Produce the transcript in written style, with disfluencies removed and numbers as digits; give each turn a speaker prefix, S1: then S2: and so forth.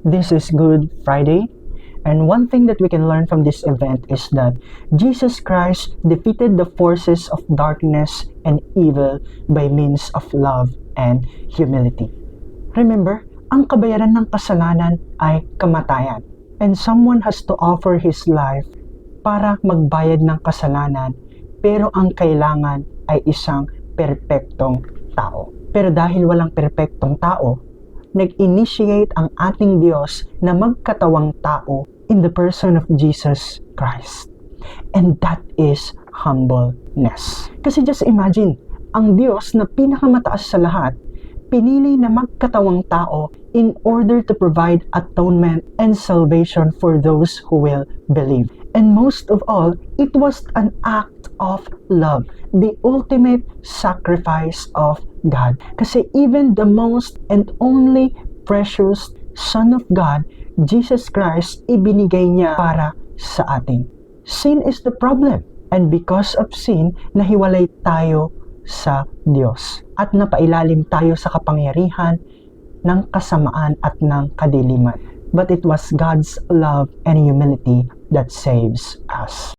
S1: This is Good Friday, and one thing that we can learn from this event is that Jesus Christ defeated the forces of darkness and evil by means of love and humility. Remember, ang kabayaran ng kasalanan ay kamatayan, and someone has to offer his life para magbayad ng kasalanan, pero ang kailangan ay isang perpektong tao. Pero dahil walang perpektong tao, nag-initiate ang ating Diyos na magkatawang tao in the person of Jesus Christ. And that is humbleness. Kasi just imagine, ang Diyos na pinakamataas sa lahat, pinili na magkatawang tao in order to provide atonement and salvation for those who will believe. And most of all, it was an act of love, the ultimate sacrifice of God. Kasi even the most and only precious Son of God, Jesus Christ, ibinigay niya para sa atin. Sin is the problem. And because of sin, nahiwalay tayo sa Diyos. At napailalim tayo sa kapangyarihan ng kasamaan at ng kadiliman. But it was God's love and humility that saves us.